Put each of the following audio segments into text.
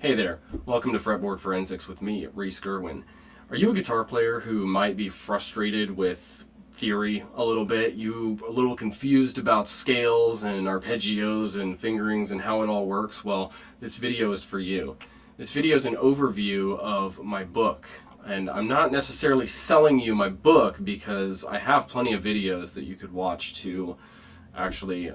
Hey there, welcome to Fretboard Forensics with me, Reese Gerwin. Are you a guitar player who might be frustrated with theory a little bit? You a little confused about scales and arpeggios and fingerings and how it all works? Well, this video is for you. This video is an overview of my book. And I'm not necessarily selling you my book because I have plenty of videos that you could watch to actually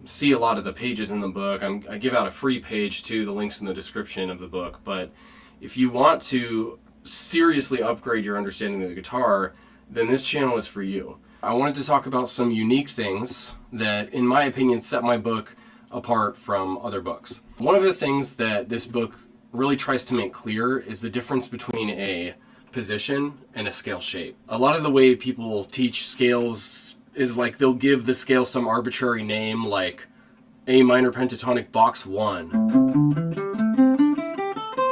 see a lot of the pages in the book. I give out a free page too, the link's in the description of the book. But if you want to seriously upgrade your understanding of the guitar, then this channel is for you. I wanted to talk about some unique things that, in my opinion, set my book apart from other books. One of the things that this book really tries to make clear is the difference between a position and a scale shape. A lot of the way people teach scales is like they'll give the scale some arbitrary name like A minor pentatonic box 1.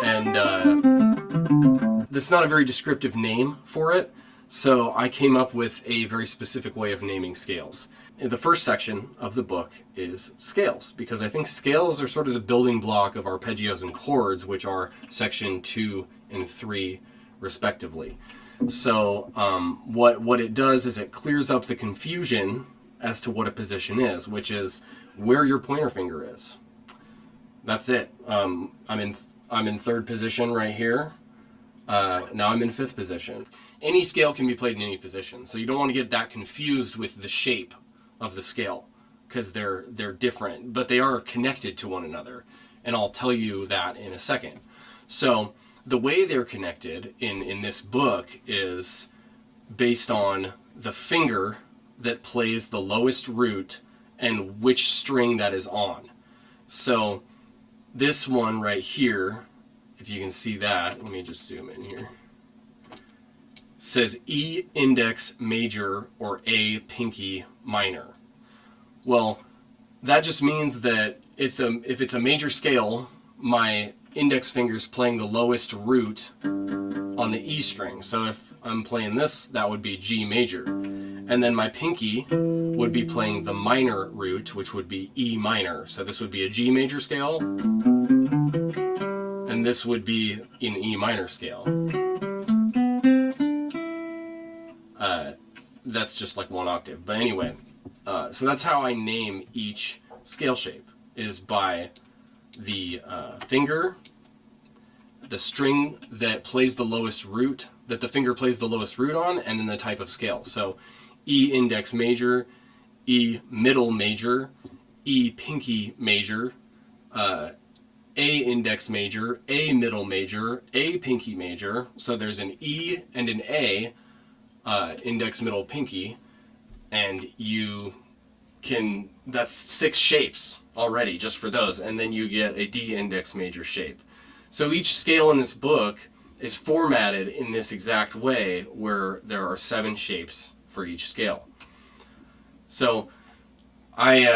And that's not a very descriptive name for it, so I came up with a very specific way of naming scales. The first section of the book is scales, because I think scales are sort of the building block of arpeggios and chords, which are section 2 and 3 respectively. So what it does is it clears up the confusion as to what a position is, which is where your pointer finger is. That's it. I'm in third position right here. Now I'm in fifth position. Any scale can be played in any position, so you don't want to get that confused with the shape of the scale, because they're different, but they are connected to one another, and I'll tell you that in a second. So the way they're connected in this book is based on the finger that plays the lowest root and which string that is on. So this one right here, if you can see that, let me just zoom in here, says E index major or A pinky minor. Well, that just means that if it's a major scale, my index finger's playing the lowest root on the E string. So if I'm playing this, that would be G major. And then my pinky would be playing the minor root, which would be E minor. So this would be a G major scale, and this would be in E minor scale. That's just like one octave. But anyway, so that's how I name each scale shape, is by the finger, the string that plays the lowest root, that the finger plays the lowest root on, and then the type of scale. So E index major, E middle major, E pinky major, A index major, A middle major, A pinky major. So there's an E and an A, index middle pinky, and you can, that's 6 shapes already just for those, and then you get a D index major shape. So each scale in this book is formatted in this exact way, where there are 7 shapes for each scale. So I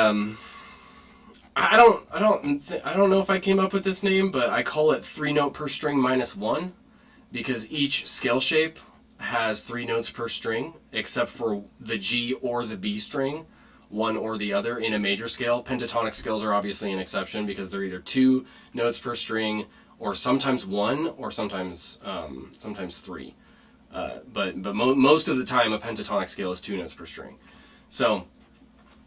don't know if I came up with this name, but I call it 3 note per string minus 1, because each scale shape has 3 notes per string, except for the G or the B string, one or the other in a major scale. Pentatonic scales are obviously an exception because they're either 2 notes per string, or sometimes 1, or sometimes 3. But most of the time a pentatonic scale is 2 notes per string. So,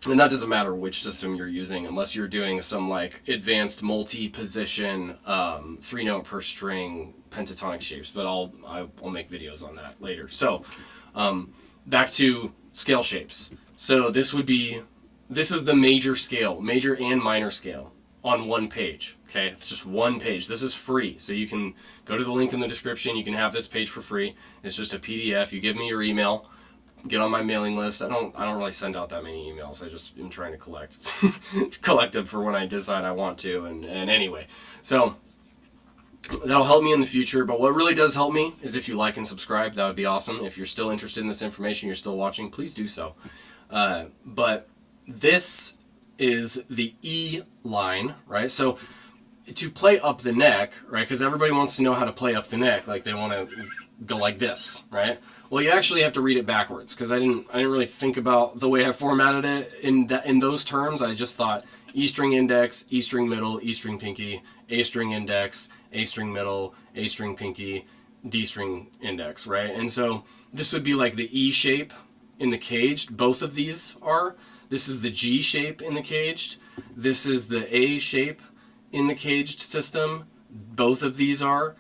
and that doesn't matter which system you're using, unless you're doing some like advanced multi-position 3 note per string pentatonic shapes, but I'll make videos on that later. So back to scale shapes. So this is the major scale, major and minor scale, on one page. Okay, it's just one page. This is free, so you can go to the link in the description. You can have this page for free. It's just a PDF. You give me your email, get on my mailing list. I don't really send out that many emails. I just am trying to collect them for when I decide I want to. And anyway, so that'll help me in the future. But what really does help me is if you like and subscribe. That would be awesome. If you're still interested in this information, you're still watching, please do so. But this is the E line, right? So to play up the neck, right? Because everybody wants to know how to play up the neck, like they want to go like this, right? Well, you actually have to read it backwards, because I didn't really think about the way I formatted it in those terms. I just thought E string index, E string middle, E string pinky, A string index, A string middle, A string pinky, D string index, right? And so this would be like the E shape in the caged. Both of these are. This is the G shape in the caged. This is the A shape in the caged system. Both of these are.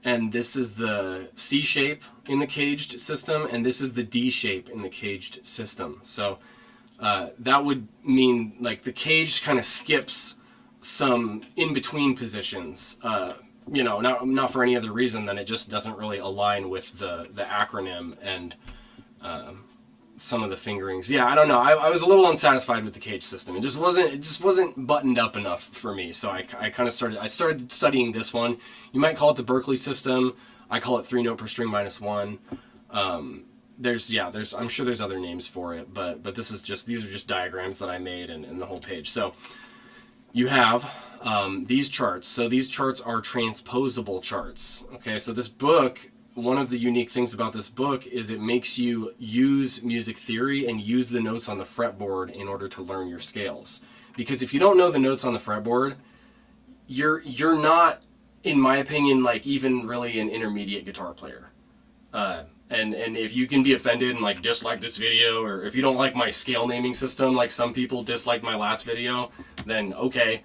And this is the C shape in the caged system, and this is the D shape in the caged system. So that would mean like the cage kind of skips some in-between positions, not for any other reason than it just doesn't really align with the acronym and some of the fingerings. Yeah, I don't know. I was a little unsatisfied with the cage system. It just wasn't buttoned up enough for me. So I started studying this one. You might call it the Berkeley system. I call it 3 note per string -1. I'm sure there's other names for it, but these are just diagrams that I made and the whole page. So you have these charts. So these charts are transposable charts. Okay, so this book, one of the unique things about this book is it makes you use music theory and use the notes on the fretboard in order to learn your scales. Because if you don't know the notes on the fretboard, you're not, in my opinion, like even really an intermediate guitar player. And if you can be offended and like dislike this video, or if you don't like my scale naming system, like some people disliked my last video, then okay,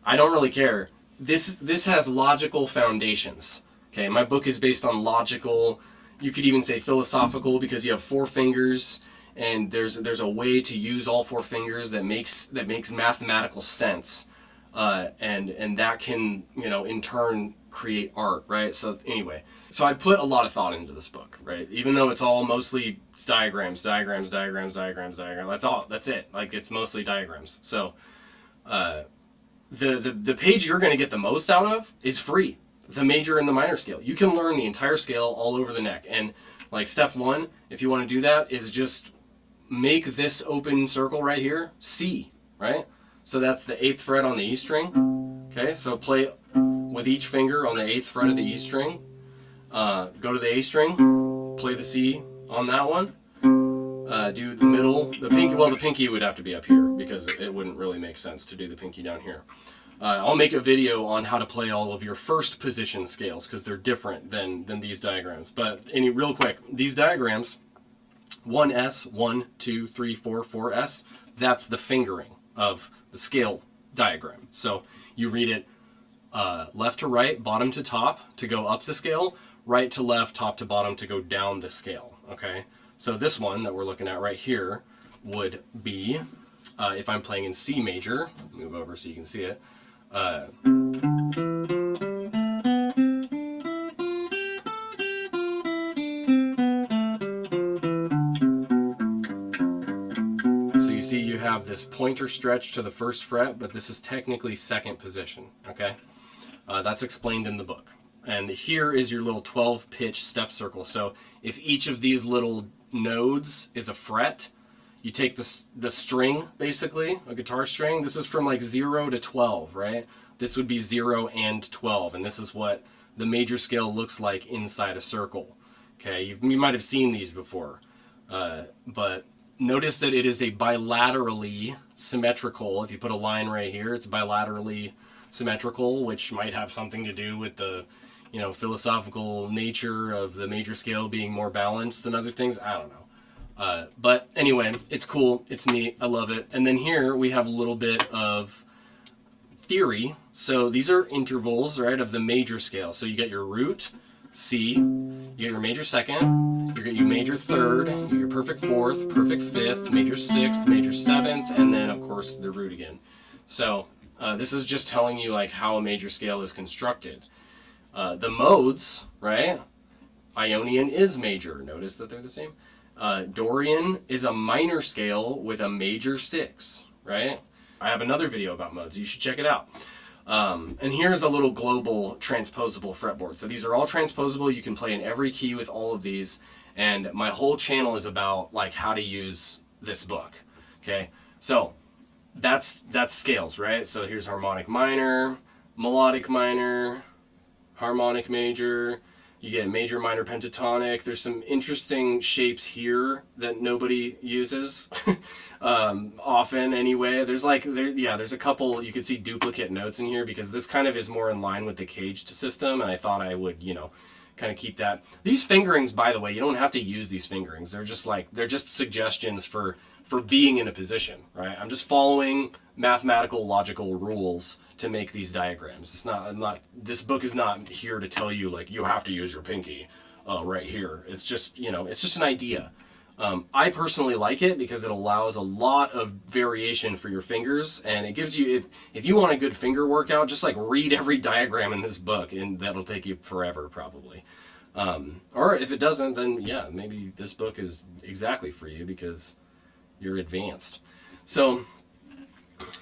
I don't really care. This has logical foundations. Okay, my book is based on logical, you could even say philosophical, because you have 4 fingers, and there's a way to use all 4 fingers that makes mathematical sense, and that can, in turn create art, right? So anyway, so I put a lot of thought into this book, right? Even though it's all mostly diagrams. That's it. Like, it's mostly diagrams. So the page you're going to get the most out of is free. The major and the minor scale. You can learn the entire scale all over the neck. And like step 1, if you want to do that, is just make this open circle right here C, right? So that's the 8th fret on the E string. Okay, so play with each finger on the 8th fret of the E string. Go to the A string, play the C on that one. Do the middle, the pinky. Well, the pinky would have to be up here because it wouldn't really make sense to do the pinky down here. I'll make a video on how to play all of your first position scales because they're different than these diagrams. But real quick, these diagrams, 1S, 1, 2, 3, 4, 4S, that's the fingering of the scale diagram. So you read it left to right, bottom to top to go up the scale, right to left, top to bottom to go down the scale. Okay, so this one that we're looking at right here would be, if I'm playing in C major, move over so you can see it. So you see you have this pointer stretch to the 1st fret, but this is technically 2nd position, okay? That's explained in the book. And here is your little 12 pitch step circle. So if each of these little nodes is a fret, you take the string, basically, a guitar string. This is from like 0 to 12, right? This would be 0 and 12, and this is what the major scale looks like inside a circle. Okay, you might have seen these before, but notice that it is a bilaterally symmetrical. If you put a line right here, it's bilaterally symmetrical, which might have something to do with the, philosophical nature of the major scale being more balanced than other things. I don't know. But anyway, it's cool. It's neat. I love it. And then here we have a little bit of theory. So these are intervals, right, of the major scale. So you get your root, C, you get your major 2nd, you get your major 3rd, you get your perfect 4th, perfect 5th, major 6th, major 7th, and then of course the root again. So this is just telling you like how a major scale is constructed. The modes, right? Ionian is major. Notice that they're the same. Dorian is a minor scale with a major 6, right? I have another video about modes. You should check it out. And here's a little global transposable fretboard. So these are all transposable. You can play in every key with all of these. And my whole channel is about like how to use this book. Okay, so that's scales, right? So here's harmonic minor, melodic minor, harmonic major. You get major, minor, pentatonic. There's some interesting shapes here that nobody uses often anyway. There's a couple, you could see duplicate notes in here because this kind of is more in line with the caged system, and I thought I would, kind of keep that. These fingerings, by the way, you don't have to use these fingerings. They're just suggestions for being in a position, right? I'm just following mathematical logical rules to make these diagrams. This book is not here to tell you like you have to use your pinky right here. It's just an idea. I personally like it because it allows a lot of variation for your fingers, and it gives you, if you want a good finger workout, just like read every diagram in this book, and that'll take you forever probably. Or if it doesn't, then yeah, maybe this book is exactly for you because you're advanced. So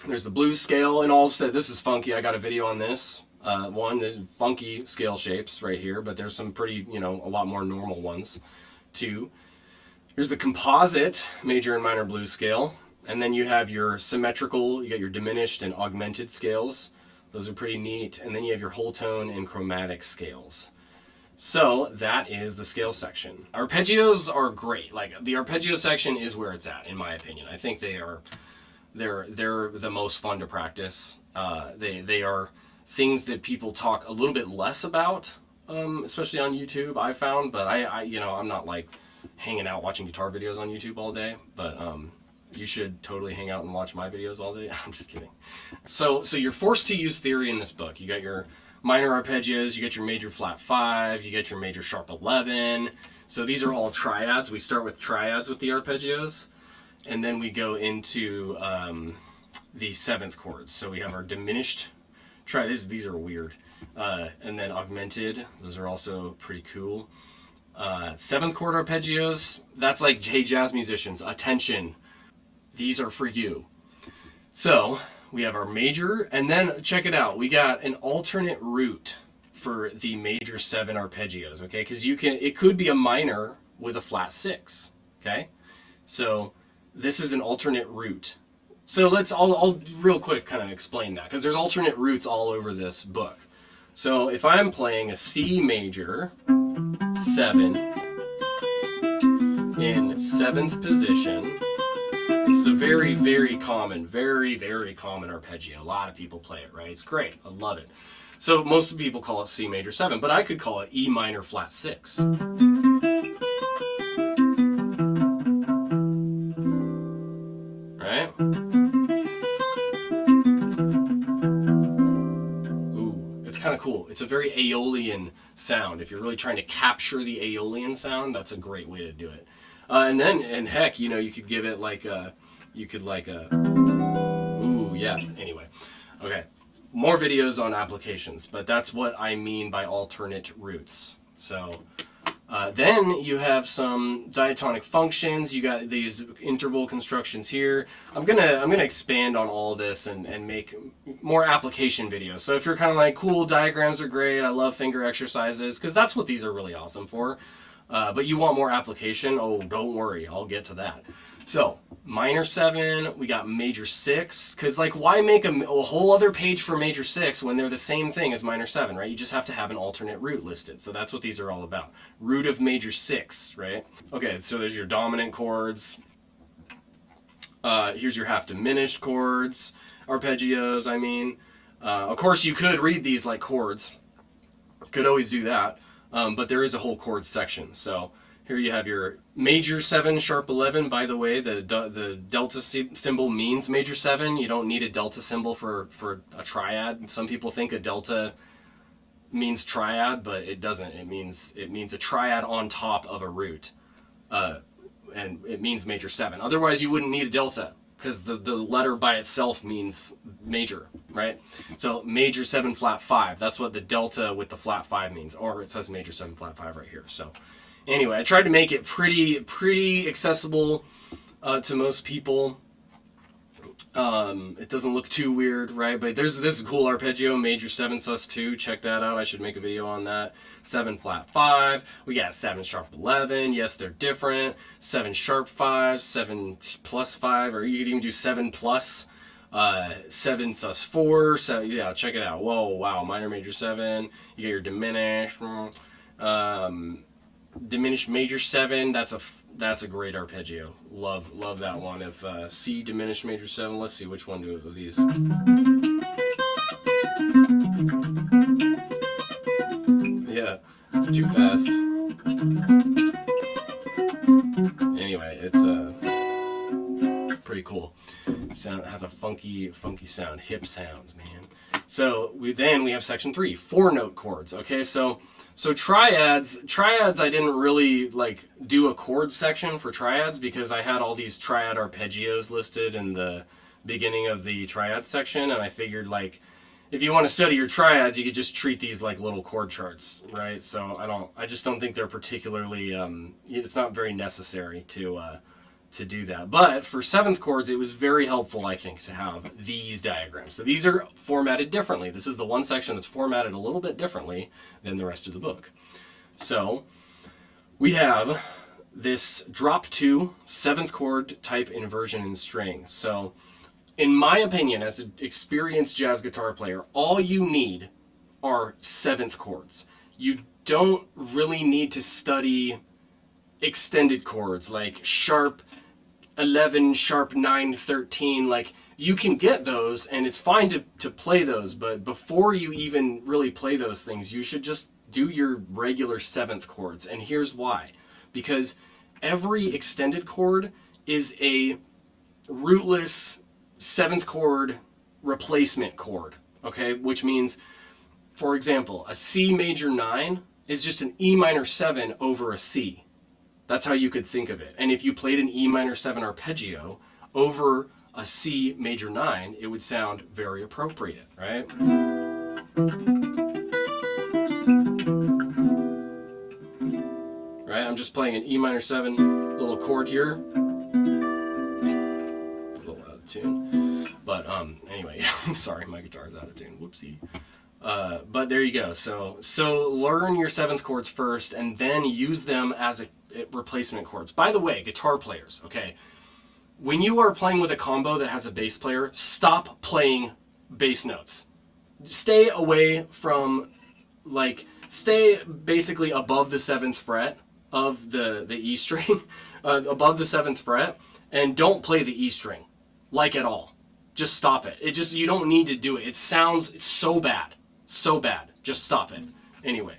there's the blues scale, and all said, this is funky. I got a video on this. There's funky scale shapes right here, but there's some pretty, a lot more normal ones too. Here's the composite major and minor blues scale. And then you have your symmetrical, you got your diminished and augmented scales. Those are pretty neat. And then you have your whole tone and chromatic scales. So that is the scale section. Arpeggios are great. Like the arpeggio section is where it's at, in my opinion. I think they're the most fun to practice. They are things that people talk a little bit less about, especially on YouTube, I found. But I'm not like hanging out watching guitar videos on YouTube all day. But you should totally hang out and watch my videos all day. I'm just kidding. So you're forced to use theory in this book. You got your minor arpeggios, you get your major flat 5, you get your major sharp 11. So these are all triads. We start with triads with the arpeggios, and then we go into the 7th chords. So we have our diminished triads. These are weird. And then augmented. Those are also pretty cool. 7th chord arpeggios, that's like, hey, jazz musicians, attention. These are for you. So we have our major, and then check it out. We got an alternate root for the major 7 arpeggios, okay? Because it could be a minor with a flat 6, okay? So this is an alternate root. So I'll real quick kind of explain that, because there's alternate roots all over this book. So if I'm playing a C major 7 in 7th position, this is a very, very common, very, very common arpeggio. A lot of people play it, right? It's great. I love it. So most people call it C major 7, but I could call it E minor flat 6. Right? Ooh, it's kind of cool. It's a very Aeolian sound. If you're really trying to capture the Aeolian sound, that's a great way to do it. And heck, you could give it ooh, yeah, anyway. Okay, more videos on applications, but that's what I mean by alternate roots. So then you have some diatonic functions. You got these interval constructions here. I'm gonna expand on all this and make more application videos. So if you're kind of like, cool, diagrams are great, I love finger exercises, because that's what these are really awesome for. But you want more application? Oh, don't worry, I'll get to that. So minor 7, we got major 6, because like why make a whole other page for major 6 when they're the same thing as minor 7, right? You just have to have an alternate root listed. So that's what these are all about. Root of major 6, right? Okay, so there's your dominant chords. Here's your half diminished chords, arpeggios, I mean. Of course, you could read these like chords. Could always do that. But there is a whole chords section. So here you have your major 7, sharp 11. By the way, the delta symbol means major 7. You don't need a delta symbol for a triad. Some people think a delta means triad, but it doesn't. It means a triad on top of a root. And it means major 7. Otherwise, you wouldn't need a delta, because the letter by itself means major, right? So major 7 flat 5, that's what the delta with the flat 5 means, or it says major 7 flat 5 right here. So anyway, I tried to make it pretty accessible to most people. It doesn't look too weird, right? But this is a cool arpeggio, major 7 sus 2. Check that out. I should make a video on that. 7 flat 5. We got 7 sharp 11. Yes, they're different. 7 sharp 5, 7 plus 5, or you could even do 7 plus 7 sus 4. So yeah, check it out. Whoa, wow, minor major 7. You get your diminished. Diminished major 7, that's a great arpeggio. Love that one. If C diminished major 7, let's see which one of these. Yeah, too fast. Anyway, it's pretty cool. Sound has a funky sound, hip sounds, man. So we have section 3, 4-note chords. Okay, so triads I didn't really like do a chord section for triads because I had all these triad arpeggios listed in the beginning of the triad section, and I figured like if you want to study your triads, you could just treat these like little chord charts, right? So I just don't think they're particularly it's not very necessary to do that. But for 7th chords, it was very helpful, I think, to have these diagrams. So these are formatted differently. This is the one section that's formatted a little bit differently than the rest of the book. So we have this drop 2 7th chord type inversion in string. So in my opinion, as an experienced jazz guitar player, all you need are 7th chords. You don't really need to study extended chords like sharp 11, sharp 9, 13. Like, you can get those and it's fine to play those, but before you even really play those things, you should just do your regular 7th chords. And here's why. Because every extended chord is a rootless 7th chord replacement chord, okay? Which means, for example, a C major 9 is just an E minor 7 over a C. That's how you could think of it. And if you played an E minor 7 arpeggio over a C major 9, it would sound very appropriate, right? Right? I'm just playing an E minor 7 little chord here. A little out of tune. But anyway, sorry, my guitar's out of tune. Whoopsie. But there you go. So learn your 7th chords first and then use them as a replacement chords. By the way, guitar players, okay, when you are playing with a combo that has a bass player, stop playing bass notes. Stay away from, like, stay basically above the 7th fret of the E string, above the 7th fret, and don't play the E string, like, at all. Just stop it. You don't need to do it. It sounds so bad. So bad. Just stop it. Anyway,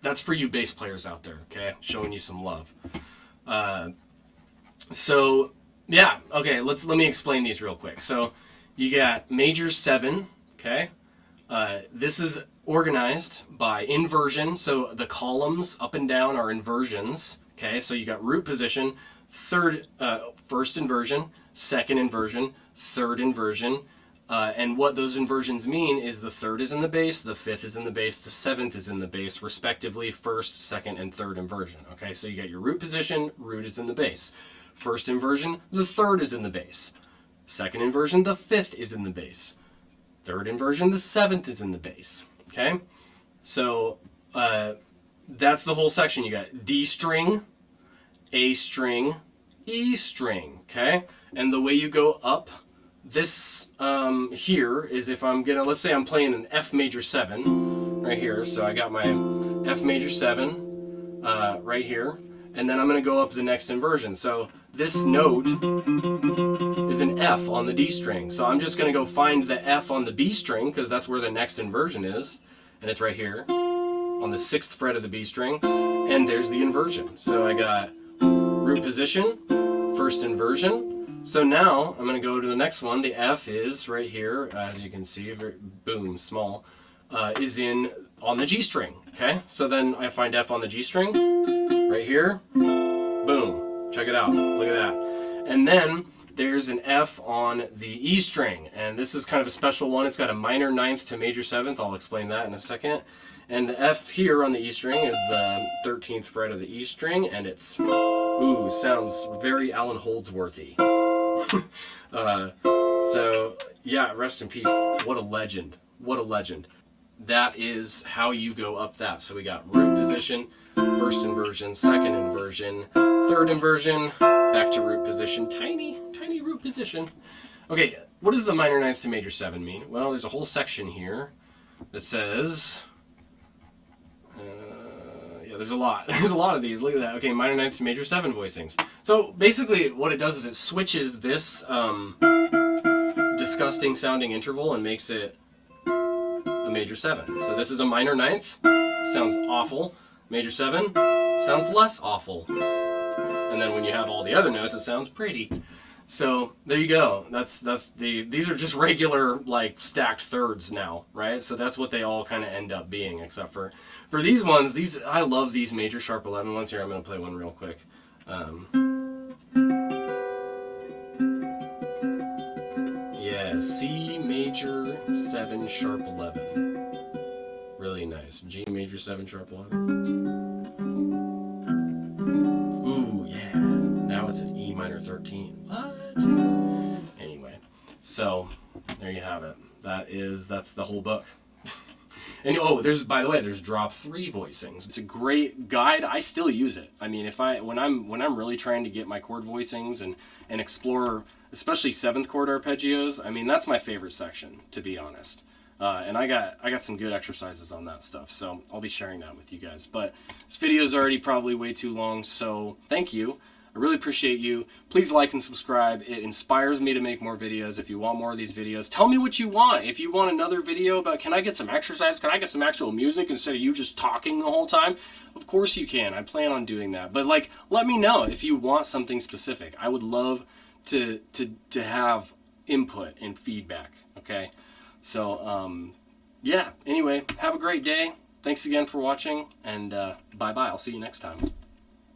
that's for you bass players out there, okay? Showing you some love. So, yeah, okay, let me explain these real quick. So, you got major 7, okay? This is organized by inversion, so the columns up and down are inversions, okay? So you got root position, first inversion, second inversion, third inversion, and what those inversions mean is the 3rd is in the bass, the 5th is in the bass, the 7th is in the bass, respectively, 1st, 2nd, and 3rd inversion. Okay, so you got your root position, root is in the bass. 1st inversion, the 3rd is in the bass. 2nd inversion, the 5th is in the bass. 3rd inversion, the 7th is in the bass. Okay, so that's the whole section. You got D string, A string, E string. Okay, and the way you go up this here is if I'm gonna, let's say I'm playing an F major 7 right here, so I got my F major 7 right here, and then I'm gonna go up the next inversion. So this note is an F on the D string, so I'm just gonna go find the F on the B string because that's where the next inversion is, and it's right here on the 6th fret of the B string, and there's the inversion. So I got root position, 1st inversion. So now I'm going to go to the next one. The F is right here, as you can see, boom, small, is on the G string. Okay, so then I find F on the G string right here. Boom, check it out. Look at that. And then there's an F on the E string, and this is kind of a special one. It's got a minor 9th to major 7th. I'll explain that in a second. And the F here on the E string is the 13th fret of the E string, and it's, ooh, sounds very Alan Holdsworthy. So yeah, rest in peace. What a legend. What a legend. That is how you go up that. So we got root position, 1st inversion, 2nd inversion, 3rd inversion, back to root position, tiny root position. Okay, what does the minor 9th to major 7 mean? Well, there's a whole section here that says Yeah, there's a lot. There's a lot of these. Look at that. Okay, minor ninth to major 7 voicings. So basically what it does is it switches this disgusting sounding interval and makes it a major 7. So this is a minor ninth. Sounds awful. Major 7 sounds less awful. And then when you have all the other notes, it sounds pretty. So there you go. These are just regular like stacked thirds now, right? So that's what they all kind of end up being, except for these ones. I love these major sharp 11 ones. Here, I'm going to play one real quick. Yeah, C major 7 sharp 11. Really nice. G major 7 sharp 11. Ooh, yeah. Now it's an E minor 13. What? Anyway, so there you have it. That's the whole book. And by the way, there's drop 3 voicings. It's a great guide. I still use it. I mean, when I'm really trying to get my chord voicings and explore, especially 7th chord arpeggios, I mean, that's my favorite section, to be honest. And I got some good exercises on that stuff, so I'll be sharing that with you guys. But this video is already probably way too long, so thank you. I really appreciate you. Please like and subscribe. It inspires me to make more videos. If you want more of these videos, tell me what you want. If you want another video about, can I get some exercise? Can I get some actual music instead of you just talking the whole time? Of course you can. I plan on doing that. But like, let me know if you want something specific. I would love to have input and feedback, okay? So, yeah, anyway, have a great day. Thanks again for watching, and bye-bye. I'll see you next time.